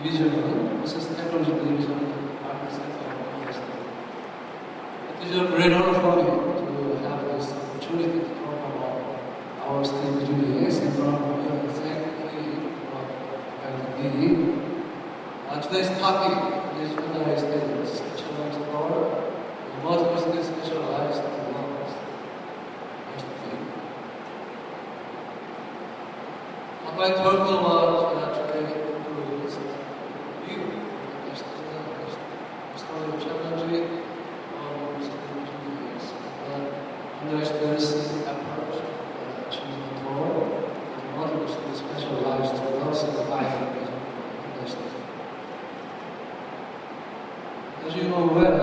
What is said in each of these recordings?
디비전은 프로세스 테크놀로지 디비전을 마케팅센터라고 했습니다. It is a great honor for me to have this opportunity to talk about our state engineers and from here today's topic is organized as specialized power, multiple state specialized developments. I talked about today is view the story of challenging understands the approach to control multiple state specialized developments in the life. As you know well,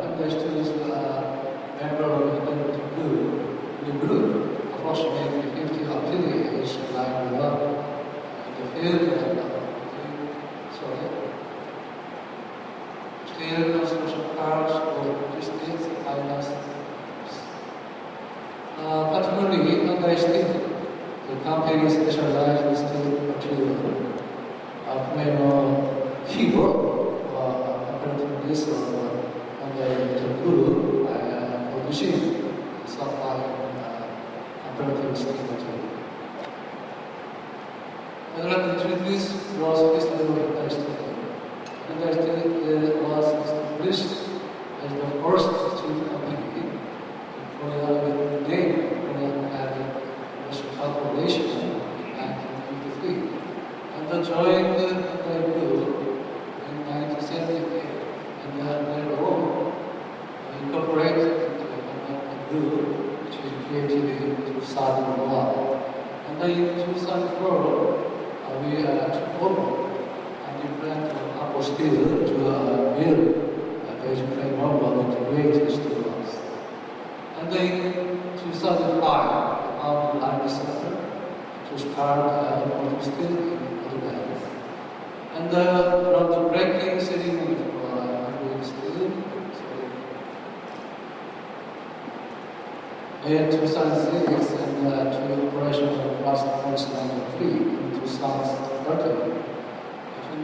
Hyundai students are member of the group, approximately 50 affiliates like in the field steel construction parts or logistics, finance. Particularly, Hyundai Steel, the company specialized in steel material, playing a key role this on the group producing supply comparative steel material. I would like to introduce was this level of Hyundai Steel. Hyundai Steel was established as the first steel company in Korea with the name Korean National Corporation in 1953 and joined the Hyundai Group in 1978. Their own incorporated into a group which was created in 2001. And then in 2004, we took over and we plan to upper steel to build a basic framework of integrated steel blocks. And then in 2005, our line center to start automotive steel in other lands. And from the breaking ceremony in 2006 and to operation of blast furnace number 3 in 2013.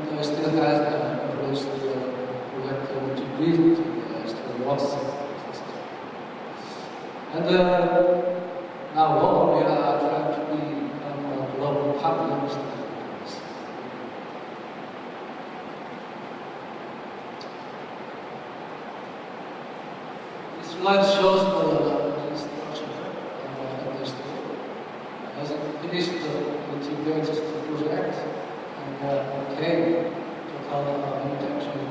Hyundai still has an approach to to build steel works system. And now we are trying to become a global partner with steel. This slide shows the finished the integrated project and obtained total manufacturing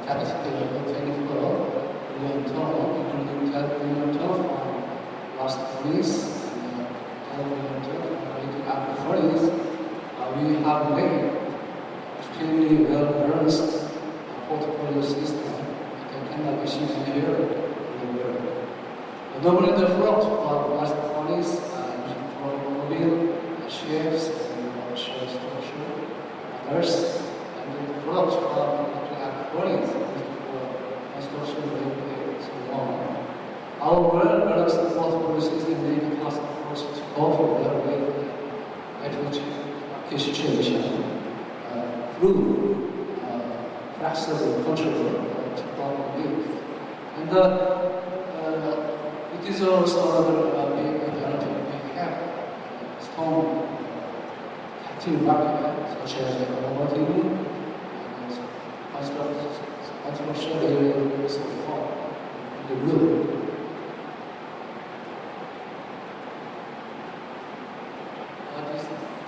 capacity of 24 million tons, including 12 million tons from blast furnace and 12 million tons from heating up furnace. We have made extremely well-balanced portfolio system that cannot be seen anywhere in the world. Normally the front for blast furnace shapes and shell structure, others, and the products from electronics for construction and so on. Our well-balanced portfolio system may be possible to offer their way at situation through flexible control technology. And it is also another big advantage we have. Strong active market such as automotive and construction area so on in the group.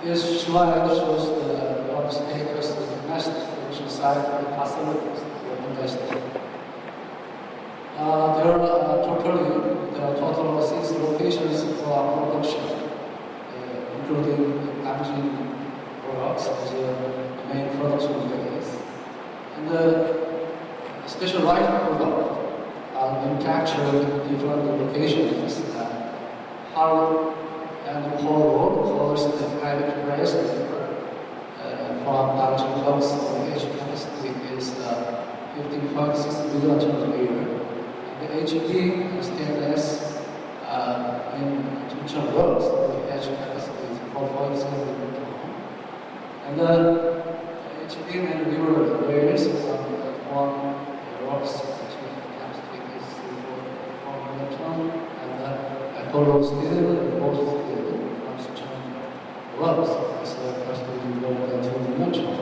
This slide shows the status of the domestic production side of the facilities for investing. There are total 6 locations for our production, including packaging products as the main production base. And the specialized products are manufactured in different locations. Hard and cold colors the private press from packaging box edge capacity is 15.6 million tons a year. And the HB stainless in Chungcheong works, the edge capacity is 4.7 million tons. And stream and river rails on rocks to take this from Meton and Apollo steel and both steel comes to rocks as opposed to the two-dimensional.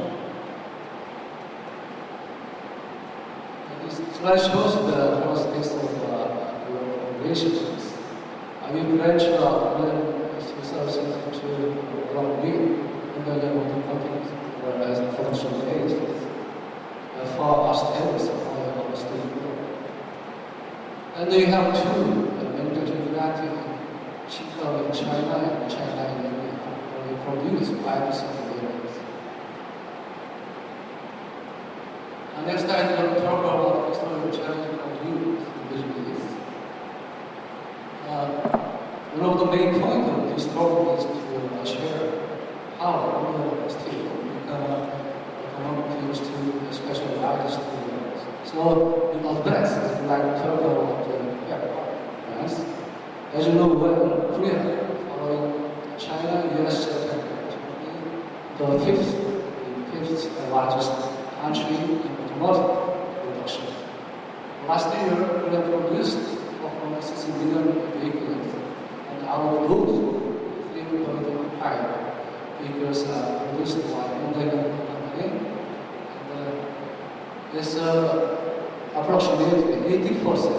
This slide shows the characteristics of relationships. I will branch out when 2002 around me in the level of the companies, whereas the production phase is far established by our student. And they have two manufacturing factories in Chicago in China and China in India, where they produce 5% of the areas. And next time we'll talk about the external challenge of you individually. One of the main points of this talk is to share how the steel become economic to especially large steel. So in advance, I'd like to talk about the brands. As you know, when Korea, following China, US, Japan, the fifth largest country in automotive production. Last year, Korea produced 4.6 million vehicles, and out of those, 3.5 vehicles are produced by Hyundai company. And it's approximately 80%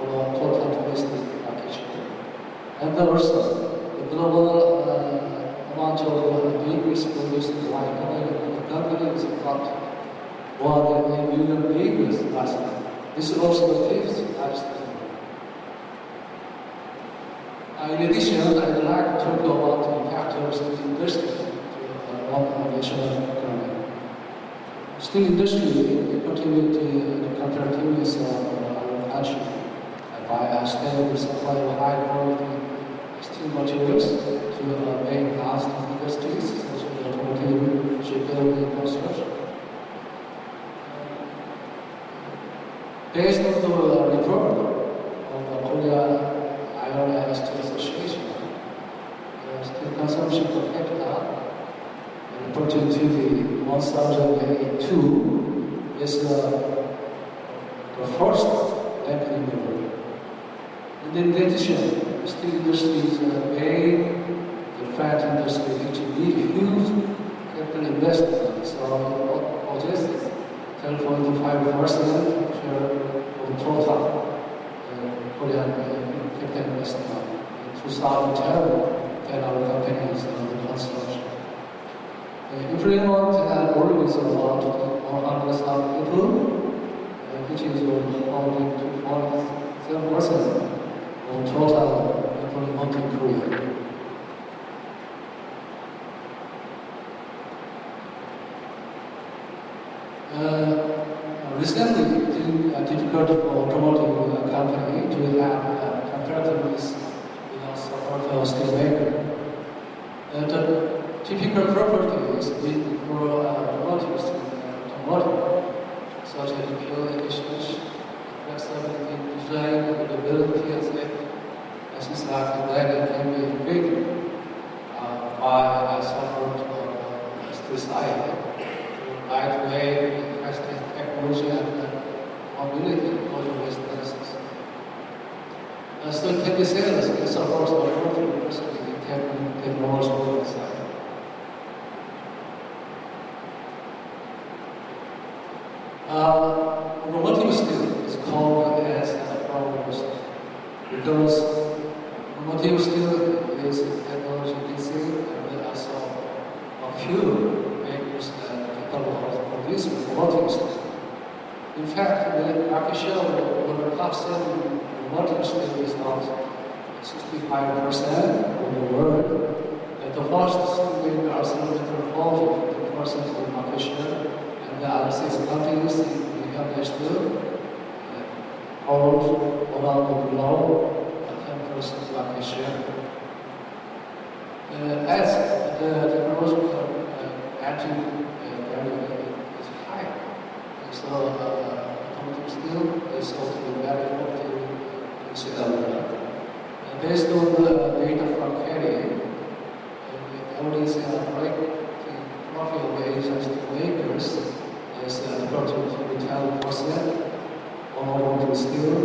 of our total domestic market share. And also, the global amount of vehicles produced by Hyundai company is about more than 1 million vehicles last year. This is also the fifth largest. In addition, I'd like to talk about the factors in the industry to one national economy. Steel industry contributes to the competitiveness of our country by stable supply of high quality steel materials to main downstream industries such as automotive, shipbuilding, and construction. Based on the report of the Korea Iron and Steel Association, steel consumption per capita reported to the 1082 is the first rank in the world. And in addition, steel industry is main the fat industry which needs huge capital investment. So logistics 10.5% share of total Korean capital investment. In 2010, 10 our companies under construction. Employment volume is about 100,000 people, which is 2.7% of total employment in Korea. Recently, it is difficult for automotive company to have competitiveness without support of steel maker. The typical properties for automotive, such as fuel efficiency, flexibility, design, availability, and safety, as is like that can be integrated by support of steel side. Lightweight, fast technology, and mobility for these businesses. So it can be said as it supports the automotive industry in technological side. Automotive steel is called as a problem steel because automotive steel is technology intensive and also a fuel makers of this automotive steel. In fact, the market share of the top selling automotive steel is about 65% of the world. And the first steel maker are celebrated for 50% of the market share, and the other 6 companies in the United States hold around below 10% market share. As the technological attitude is high. So, automotive steel is also very effective in Singapore. Based on the data from Kerry, the average break profit of Asian steel makers still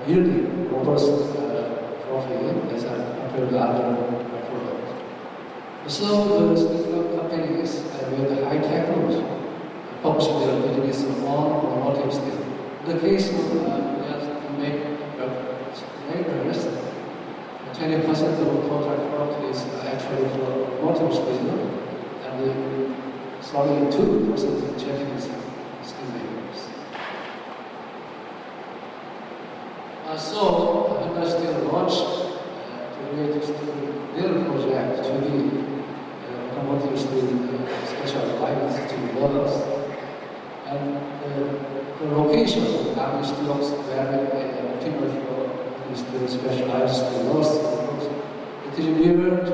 yielding robust profit as compared to other products. So the steel companies with high technology focus their business on automotive steel. In the case of makers, 20% of total product is actually for automotive steel, and 32% is Japanese steel makers. So Honda Steel launched the latest their project to be automotive steel special lines to develop. And the location of the steel looks very optimal for steel specialized steel. It is near to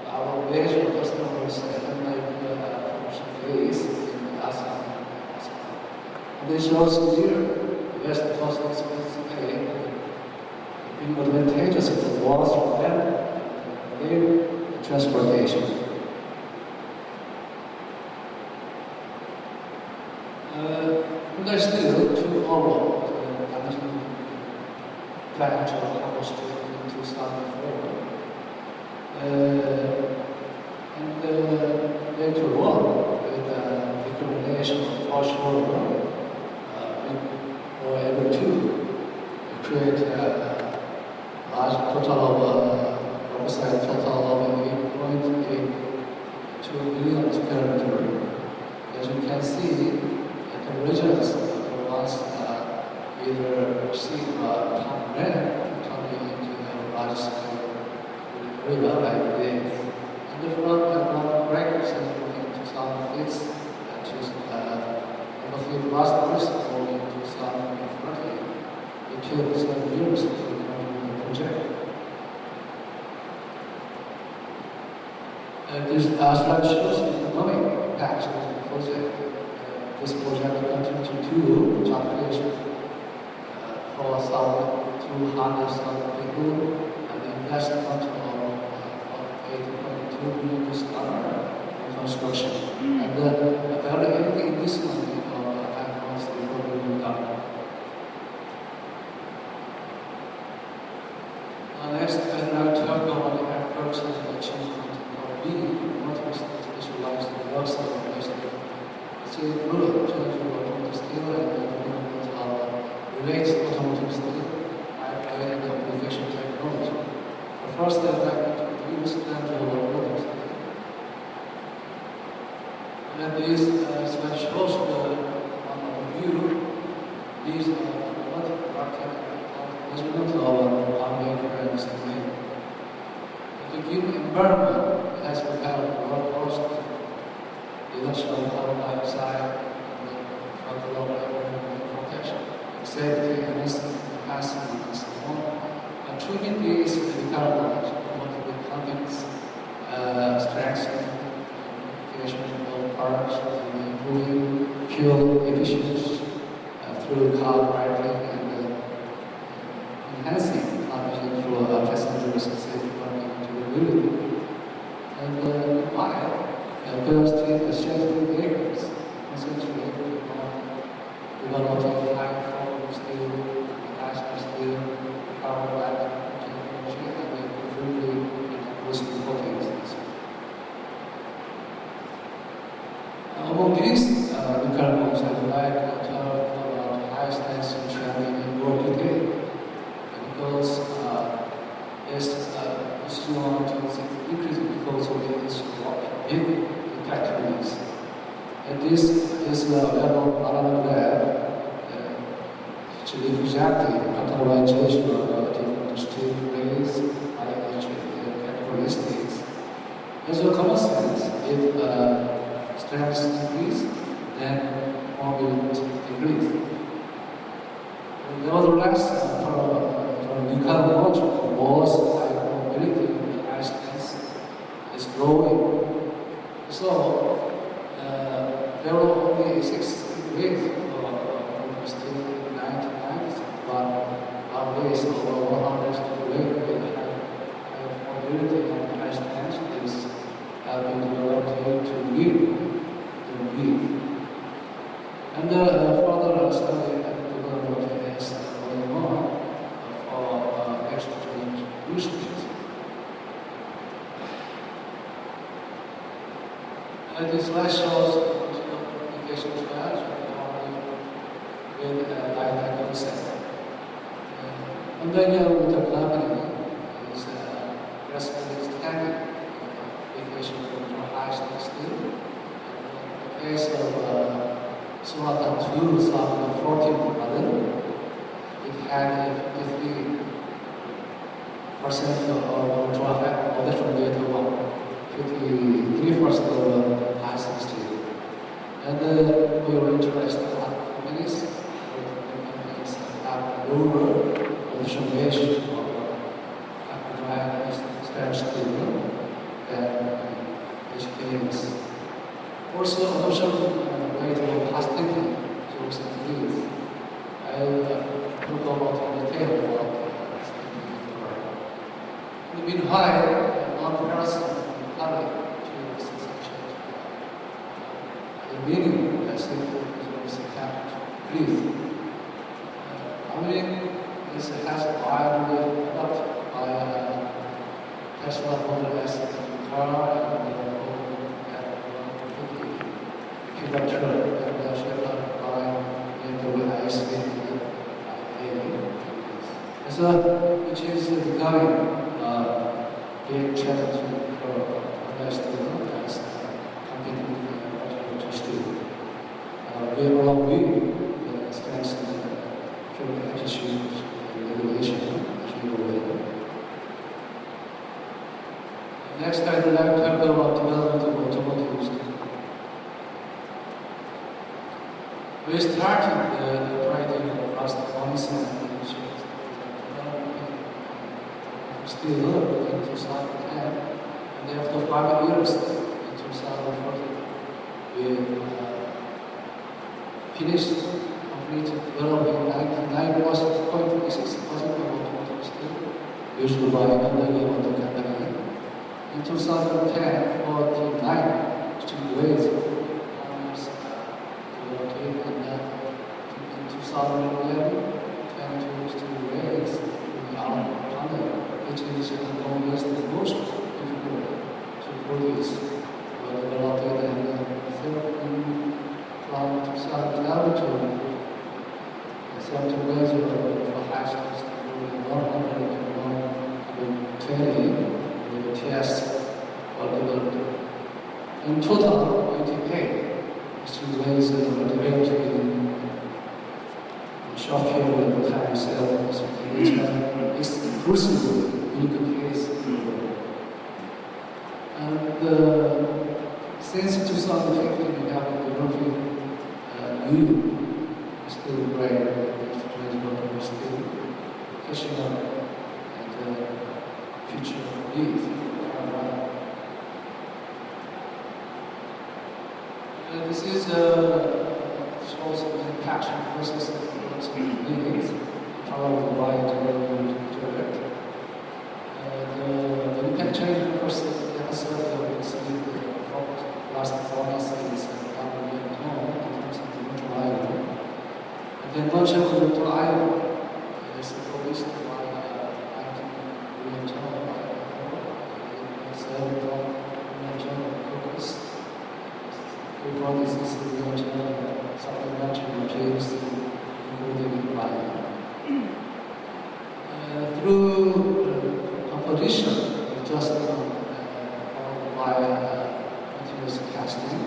our major customers and production base in Assam. And this shows here the West Coast expense pay being advantageous for both and transportation. Honda Steel took over the plant of Harvest in 2004. And later on, with the combination of offshore or able to create a large total of oversight total of 8.82 million square meter. As you can see, the regions for us either see top land coming into the large scale river like this. And the front records in 2006 and the last first in 2014, it took 7 years to complete the project. This slide shows the economic impact of the project. This project contributed to job creation for 200,000 people and the investment of $8.2 million in construction. And barely in this money of $5.4 million. Next, I'd like to talk about the efforts and achievement of being multi-specialized workshop. It's a good change for automotive steel and relates to automotive steel and application technology. But first, I'd like to introduce them to automotive steel. And this slide shows the view. These are automotive market measurement of automaker and steel maker. The given environment has become more costly. Industrial carbon dioxide, control of protection, safety, capacity, and so on. And to meet these requirements, automotive companies strengthen application of parts and improving fuel efficiency through car writing and enhancing automation for passengers' safe working durability. And while the safety makers concentrate on developing high-performance steel, national steel, carbon black technology, and preferably inclusive coatings. Among these requirements, I would like to talk about high-strength training in more detail, because it's want to increase because of this big factories. And this is a level of to be exactly categorization of different steel grades and characteristics. As a consequence, if strength increase, then mobility decrease. Nevertheless, the current was high mobility and high strength is growing. So there were only 6 grades of steel in 1990s, but nowadays over 100 grades with high mobility and high strength is have been developed to meet the need. And further study and And this slide shows application trials with light concept. And then with the company is aggressively extending application for high-strength steel. In the case of Sonata 2014 model, it had 53% of ultra-high from the other one, 53% of high-strength steel. And we were interested in companies have lower production ratio of stainless steel than HKS. Also, adoption rate of plastic source increase. I'll talk about in detail about the meanwhile, non-person public to such the meaning that simple is captured. Breathe. I mean, this has widely adopted by Tesla Model S car and pickup truck and Chevrolet by BMW ISV. So, which is becoming big challenge for understanding as competing with the steel. We are strengthen fuel efficiency regulation as we go ahead. Next, I would like to talk about development of automotive steel. We started the writing of last month and still in 2010, and after 5 years in 2014, we finished completed developing 99.6% of automotive steel used by Hyundai Motor Company. In 2010, 49 steel grades partners developed, and in 2011, 22 steel grades in our partner, which is the longest and most difficult to produce. Developed and from 2012 to 70 grades for high-strength steel, 100 to 120 with the TS or developed. In total, 88 steel grades were developed in short period of time, so it's exclusively unique case. And since 2015, we have been developing new steel grade, steel, catching up and future needs. This is shows the manufacturing process of needs, followed by development project. The manufacturing process has last 4 months is the much of the iron is produced by focus. We produce this supplementary materials including iron. Through competition, adjustment by continuous casting,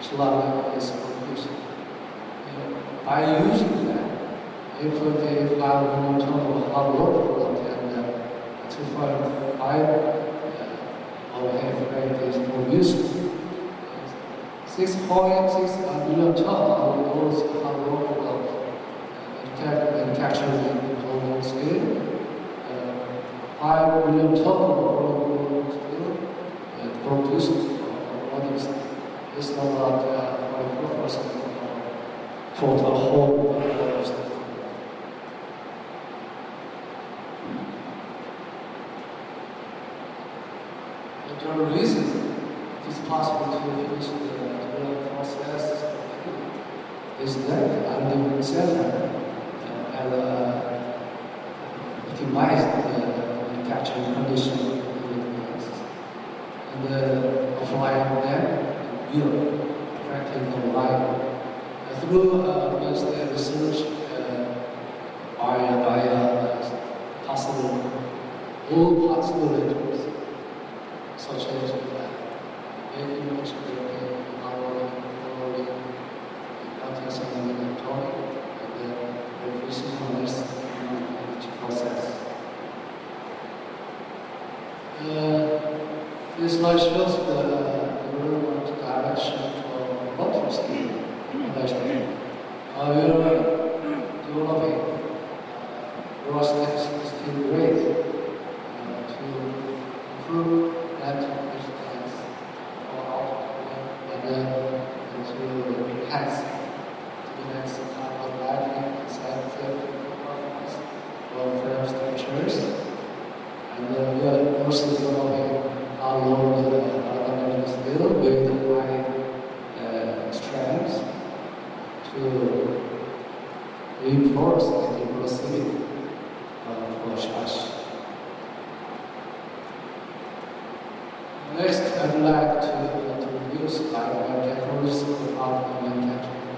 Slavia is produced. By using that, if they have a total hard work for and 2.5 or half rate is produced, 6.6 million tons of those hard work manufactured in global scale, 5 million tons of global steel produced products is about 44% for the whole steel. The reason it is possible to finish the development process is that under center have optimized the manufacturing condition and apply them real practical life. Through advanced research by possible, all possible methods, such as making much better our context and talk, and increasing knowledge in each process. This slide shows the development direction for multi-scale understanding. We are developing raw statistical grades to improve that response for output and to enhance the next type of lighting and scientific performance for frame structures. And we are also developing how low the dynamic scale with high strands to reinforce the proximity for charge. Next, I'd like to introduce light technologies for power manufacturing.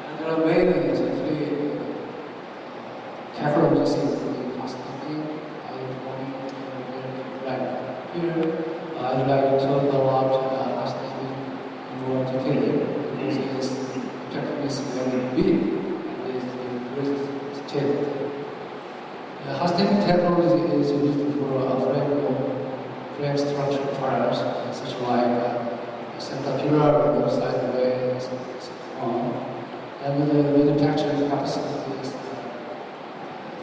And there are mainly three technologies including casting, iron forming, and here I'd like to talk about casting in more detail because its effectiveness is very big and is very stable. Casting technology is used for frame structure trials, such like center-pillar, sideways, and the manufacturing capacity is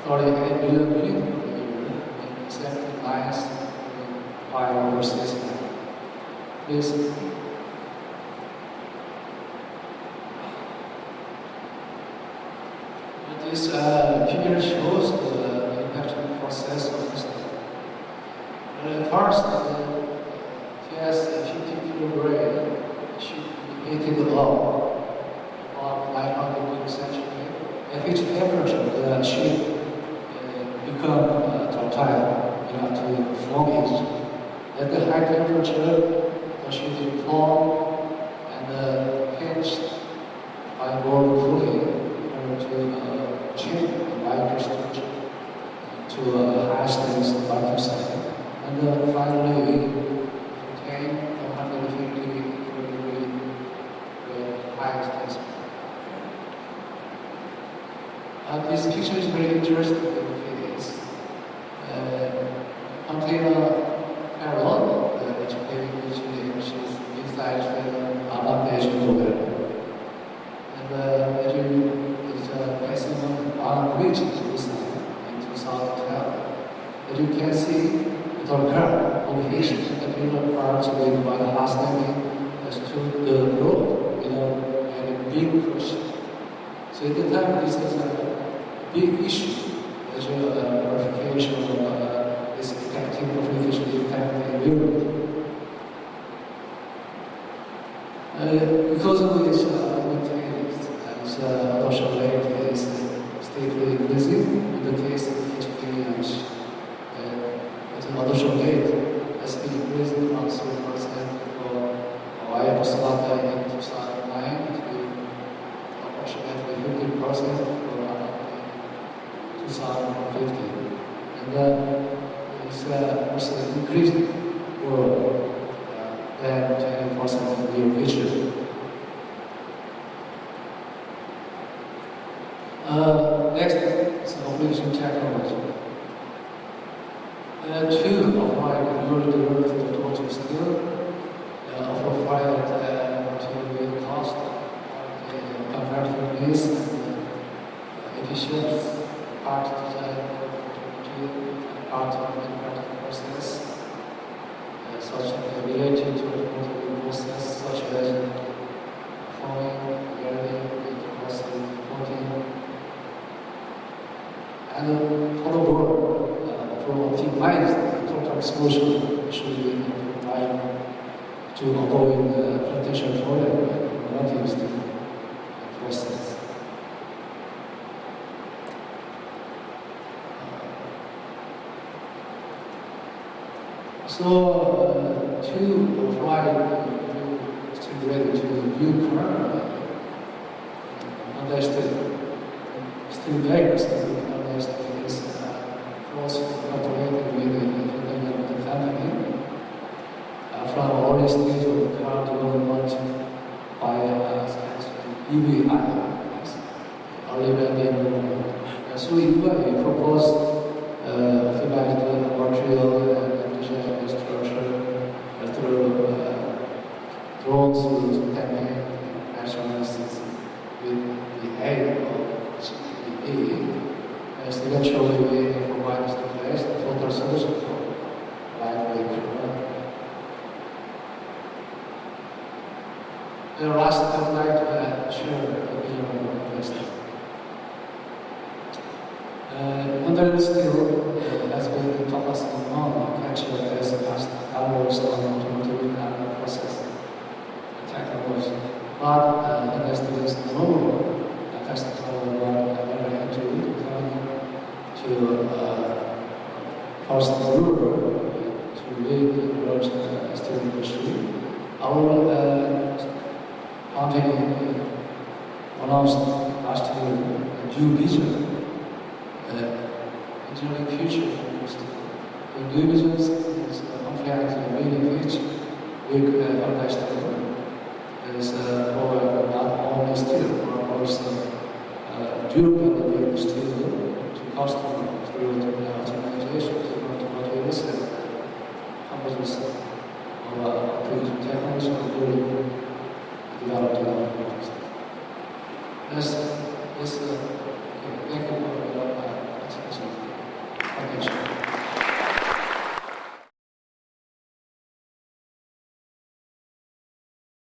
38 billion units per year in 7 lines in 5 overseas. This figure shows the manufacturing process of this. First, the TS-50 grade should be heated up about 900 degrees centigrade. At which temperature the sheet become ductile enough to form it. At the high temperature, the sheet will form and hinged by more cooling to change the microstructure to a high strength microsite. And finally, we obtain 150 degree high strength. This picture is very interesting because container parallel, which is inside the advantage model. And it is passing on a bridge in 2012. As you can see, it occurred on each caterpillar part with one hastily to the road in a very big push. So at the time, this is a big issue as verification of this effective application effect in Europe. Because of this advantage, adoption rate is steadily increasing. In the case of HPH, adoption rate has been increasing from 3% for wire slaughter in 2009 to approximately 50% for 2050. And it's also increasing for than 20% in the near future. Next is application technology. Two of my newly developed automotive skill provided to cost competitiveness and efficiency, part design, part of manufacturing process, such as related to the automotive process, such as forming, welding, process, coating, and furthermore, to optimize the total solution should be applied to avoid the potential failure relative to the process. So to provide stimulate to new current, stimulators is close collaborated with the company from early stage of car development by EV early vending. So we propose optimized material and design structure through drones with technique measurements with the aid of CPE. As eventually we provide the total solution for lightweight product. The last I would like to share a bit of this. Modern steel has been focusing on capture as past hours on automotive and process technology. But industry is no more technical very actually to force the ruler to lead the growth steel industry. Our company announced last year a new vision. Engineering future. The new business is comprehensive benefits with organized is for not only steel, but also durable steel to customers through the optimization of composites of application technology and developed. Yes, thank you.